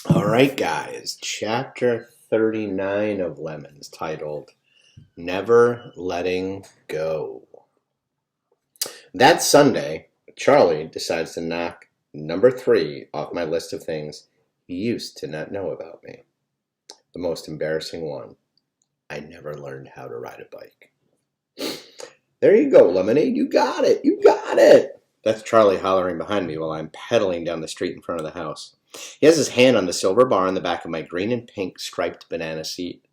All right, guys. Chapter 39 of Lemons, titled Never Letting Go. That Sunday, Charlie decides to knock number 3 off my list of things he used to not know about me. The most embarrassing one. I never learned how to ride a bike. There you go, Lemonade. You got it. You got it. That's Charlie hollering behind me while I'm pedaling down the street in front of the house. He has his hand on the silver bar on the back of my green and pink striped banana seat.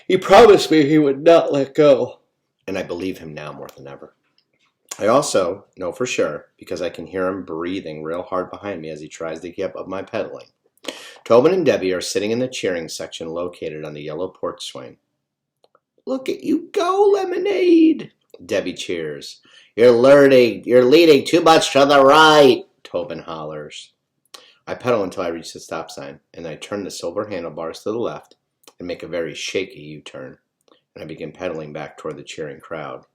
He promised me he would not let go, and I believe him now more than ever. I also know for sure because I can hear him breathing real hard behind me as he tries to keep up my pedaling. Tobin and Debbie are sitting in the cheering section located on the yellow porch swing. Look at you go, Lemonade! Debbie cheers. You're leading too much to the right, Tobin hollers. I pedal until I reach the stop sign, and I turn the silver handlebars to the left and make a very shaky U-turn, and I begin pedaling back toward the cheering crowd.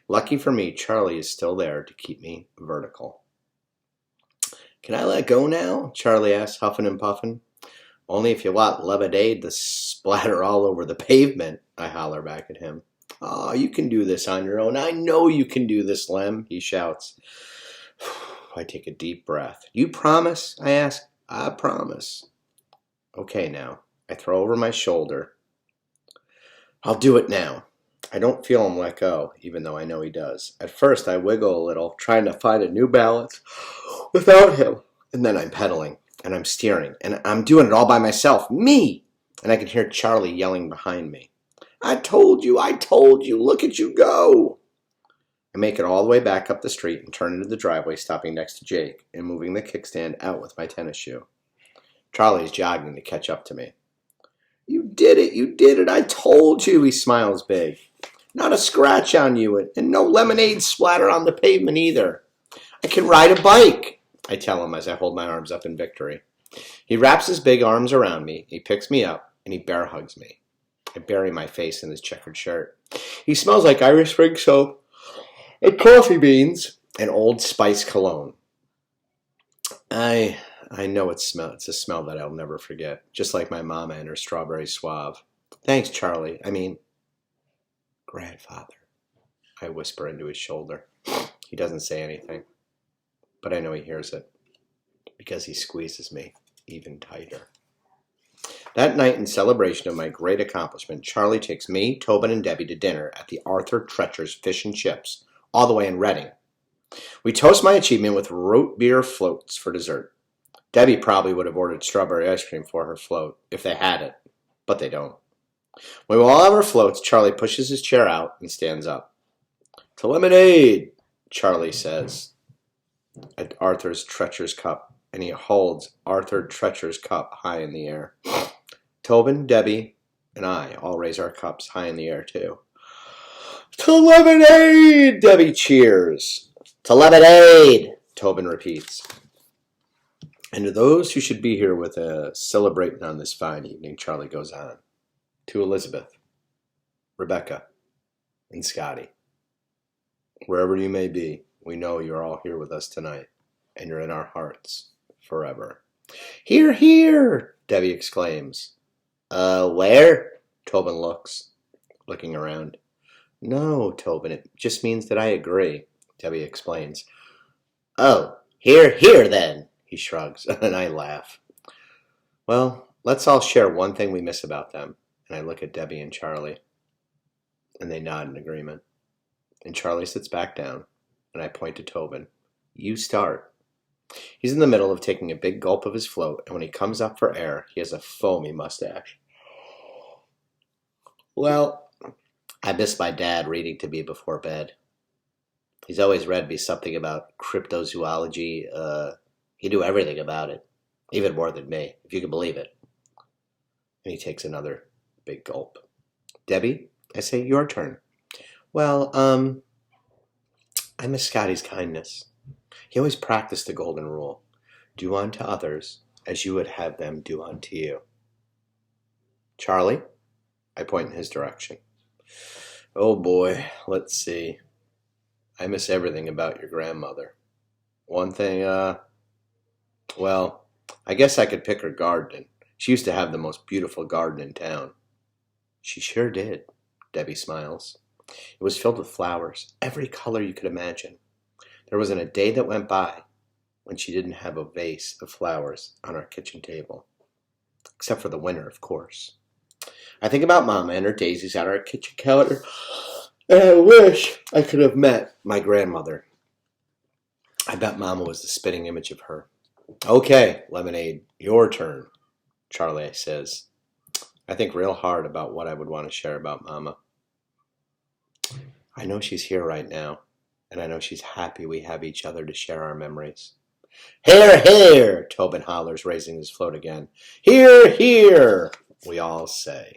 Lucky for me, Charlie is still there to keep me vertical. Can I let go now? Charlie asks, huffing and puffing. Only if you want lemonade to splatter all over the pavement, I holler back at him. Oh, you can do this on your own. I know you can do this, Lem, he shouts. I take a deep breath. You promise? I ask. I promise. Okay, now. I throw over my shoulder. I'll do it now. I don't feel him let go, even though I know he does. At first, I wiggle a little, trying to find a new balance without him. And then I'm pedaling, and I'm steering, and I'm doing it all by myself. Me! And I can hear Charlie yelling behind me. I told you, look at you go! I make it all the way back up the street and turn into the driveway, stopping next to Jake and moving the kickstand out with my tennis shoe. Charlie's jogging to catch up to me. You did it, I told you, he smiles big. Not a scratch on you, and no lemonade splatter on the pavement either. I can ride a bike, I tell him as I hold my arms up in victory. He wraps his big arms around me, he picks me up, and he bear hugs me. I bury my face in his checkered shirt. He smells like Irish Spring soap, and coffee beans, and Old Spice cologne. I know it's a smell that I'll never forget, just like my mama and her strawberry suave. Thanks, Charlie. Grandfather. I whisper into his shoulder. He doesn't say anything, but I know he hears it, because he squeezes me even tighter. That night, in celebration of my great accomplishment, Charlie takes me, Tobin, and Debbie to dinner at the Arthur Treacher's Fish and Chips, all the way in Reading. We toast my achievement with root beer floats for dessert. Debbie probably would have ordered strawberry ice cream for her float if they had it, but they don't. When we all have our floats, Charlie pushes his chair out and stands up. To lemonade, Charlie says at Arthur's Treacher's cup, and he holds Arthur Treacher's cup high in the air. Tobin, Debbie, and I all raise our cups high in the air too. To lemonade, Debbie cheers. To lemonade, Tobin repeats. And to those who should be here with us celebrating on this fine evening, Charlie goes on. To Elizabeth, Rebecca, and Scotty. Wherever you may be, we know you're all here with us tonight, and you're in our hearts forever. Hear, hear, Debbie exclaims. Where? Tobin looking around. No, Tobin, it just means that I agree, Debbie explains. Oh, hear, hear then, he shrugs, and I laugh. Well, let's all share one thing we miss about them. And I look at Debbie and Charlie, and they nod in agreement. And Charlie sits back down, and I point to Tobin. You start. He's in the middle of taking a big gulp of his float, and when he comes up for air, he has a foamy mustache. Well, I miss my dad reading to me before bed. He's always read me something about cryptozoology. He knew everything about it, even more than me, if you can believe it. And he takes another big gulp. Debbie, I say, your turn. Well, I miss Scotty's kindness. He always practiced the golden rule. Do unto others as you would have them do unto you. Charlie, I point in his direction. Oh boy, let's see. I miss everything about your grandmother. One thing, well, I guess I could pick her garden. She used to have the most beautiful garden in town. She sure did, Debbie smiles. It was filled with flowers, every color you could imagine. There wasn't a day that went by when she didn't have a vase of flowers on our kitchen table. Except for the winter, of course. I think about Mama and her daisies on our kitchen counter, and I wish I could have met my grandmother. I bet Mama was the spitting image of her. Okay, Lemonade, your turn, Charlie says. I think real hard about what I would want to share about Mama. I know she's here right now, and I know she's happy we have each other to share our memories. Hear, hear, Tobin hollers, raising his float again. Hear, hear, we all say.